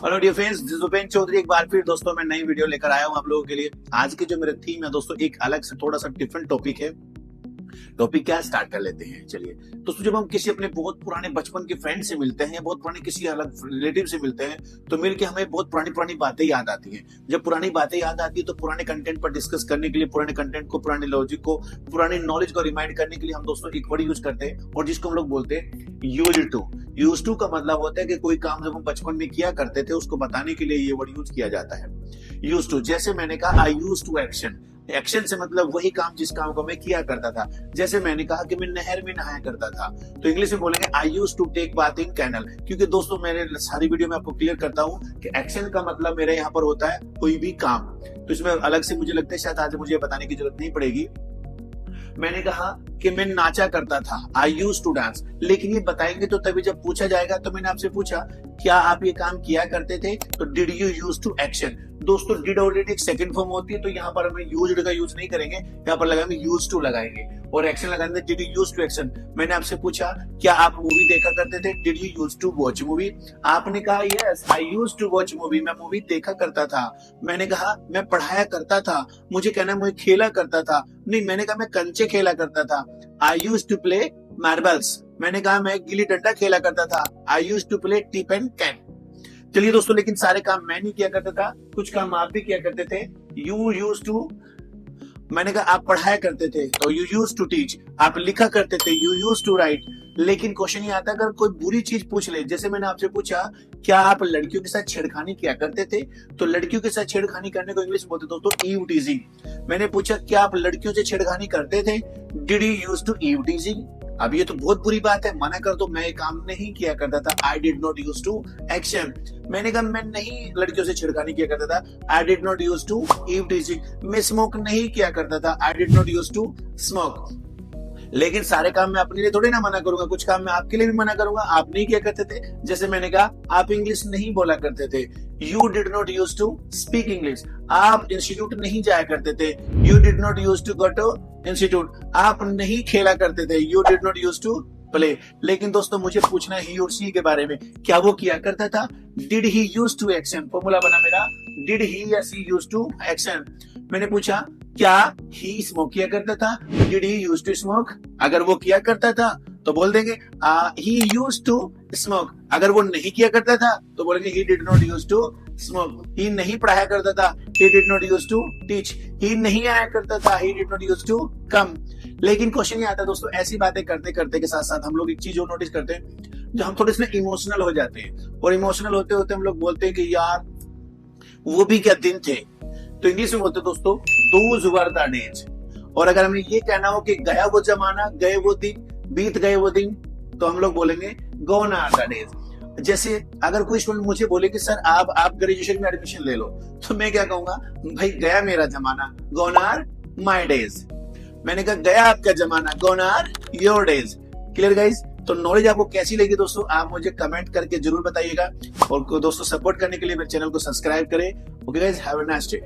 Hello dear friends, this is Upendra Chaudhary. एक बार फिर दोस्तों मैं नई वीडियो लेकर आया हूं आप लोगों के लिए। आज की जो मेरा थीम है दोस्तों, एक अलग से थोड़ा सा डिफरेंट टॉपिक है। टॉपिक क्या स्टार्ट कर लेते हैं। चलिए दोस्तों, जब हम किसी अपने बहुत पुराने बचपन के फ्रेंड से मिलते हैं या बहुत पुराने किसी अलग रिलेटिव से मिलते हैं तो मिलके हमें बहुत पुरानी पुरानी बातें याद आती हैं। जब पुरानी बातें याद आती है तो पुराने कंटेंट पर डिस्कस करने के लिए, पुराने कंटेंट को, पुराने लॉजिक को, पुरानी नॉलेज को रिमाइंड करने के लिए हम दोस्तों एक वर्ड यूज करते हैं और जिसको हम लोग बोलते हैं यूज टू। यूज टू का मतलब होता है कि कोई काम जब हम बचपन में किया करते थे उसको बताने के लिए ये वर्ड यूज किया जाता है, यूज टू। जैसे मैंने कहा आई यूज टू एक्शन। एक्शन से मतलब वही काम जिस काम को मैं किया करता था। जैसे मैंने कहा कि मैं नहर में नहाया करता था, तो इंग्लिश में बोलेंगे I used to take bath in canal. क्योंकि दोस्तों मेरे सारी वीडियो में आपको क्लियर करता हूं कि एक्शन का मतलब मेरे यहाँ पर होता है कोई भी काम। तो इसमें अलग से मुझे लगता है शायद आज मुझे बताने की जरूरत नहीं पड़ेगी। मैंने कहा कि मैं नाचा करता था, आई यूज टू डांस। लेकिन ये बताएंगे तो तभी जब पूछा जाएगा। तो मैंने आपसे पूछा क्या आप ये काम किया करते थे, तो did you use to action. दोस्तों डिड ऑलरेडी एक सेकंड फॉर्म होती है, तो यहाँ पर हमें यूज्ड का यूज नहीं करेंगे, यहाँ पर लगाएंगे यूज टू लगाएंगे और एक्शन लगाएंगे did you use to action. मैंने आपसे पूछा क्या आप मूवी देखा करते थे, did you use to watch movie. आपने कहा yes I use to watch movie, मैं मूवी देखा करता था। मैंने कहा मैं पढ़ाया करता था, मुझे कहना मुझे खेला करता था। नहीं, मैंने कहा मैं कंचे खेला करता था, I use to play marbles. मैंने कहा मैं गिल्ली डंडा खेला करता था, I use to play tip and can. चलिए दोस्तों, लेकिन सारे काम मैं नहीं किया करता था, कुछ काम आप भी किया करते थे। यू यूज टू, मैंने कहा आप पढ़ाया करते थे तो यू यूज टू टीच। आप लिखा करते थे, यू यूज टू राइट। लेकिन क्वेश्चन ये आता है अगर कोई बुरी चीज पूछ ले। जैसे मैंने आपसे पूछा क्या आप लड़कियों के साथ छेड़खानी किया करते थे, तो लड़कियों के साथ छेड़खानी करने को इंग्लिश में बोलते दोस्तों ईव टीजिंग। मैंने पूछा क्या आप लड़कियों से छेड़खानी करते थे, did you use to eve teasing. अब ये तो बहुत बुरी बात है, मना कर दो, मैं ये काम नहीं किया करता था, I did not use to action. मैंने कहा मैं नहीं लड़कियों से छिड़कानी किया करता था, I did not use to eve teasing. मैं स्मोक नहीं किया करता था, I did not use to smoke. लेकिन सारे काम मैं अपने लिए थोड़ी ना मना करूंगा, कुछ काम मैं आपके लिए भी मना करूंगा, आप नहीं किया करते थे। जैसे मैंने कहा आप इंग्लिश नहीं बोला करते थे, you did not use to speak English. आप इंस्टीट्यूट नहीं जाया करते थे, you did not use to go to institute. आप नहीं खेला करते थे, you did not use to play. लेकिन दोस्तों मुझे पूछना है ही और सी के बारे में, क्या वो किया करता था, did he use to action. Formula बना मेरा डिड ही या सी यूज टू एक्शन। मैंने पूछा क्या ही स्मोक किया करता था, did he use to smoke. अगर वो किया करता था तो बोल देंगे ही यूज टू स्मोक। अगर वो नहीं किया करता था तो बोलेंगे he did not use to smoke. He नहीं पढ़ाया करता था, he did not use to teach. He नहीं आया करता था, he did not use to come. लेकिन क्वेश्चन ये आता है दोस्तों, ऐसी बातें करते करते के साथ साथ हम लोग एक चीज और नोटिस करते हैं, जो हम थोड़े से इमोशनल हो जाते हैं और इमोशनल होते होते हम लोग बोलते हैं कि यार वो भी क्या दिन थे। तो इंग्लिश में बोलते दोस्तों दोज वर द डेज। और अगर हमें ये कहना हो कि गया वो जमाना, गए वो दिन, बीत गए वो दिन, तो हम लोग बोलेंगे गॉन आर द डेज। जैसे अगर कोई स्टूडेंट मुझे बोले कि सर आप ग्रेजुएशन में एडमिशन ले लो, तो मैं क्या कहूंगा, भाई गया मेरा जमाना, गॉन आर माय डेज। मैंने कहा गया आपका जमाना, gone are your days. Clear guys? तो नॉलेज आपको कैसी लगी दोस्तों, आप मुझे कमेंट करके जरूर बताइएगा। और दोस्तों सपोर्ट करने के लिए मेरे चैनल को सब्सक्राइब करें। Okay guys, have a nice day.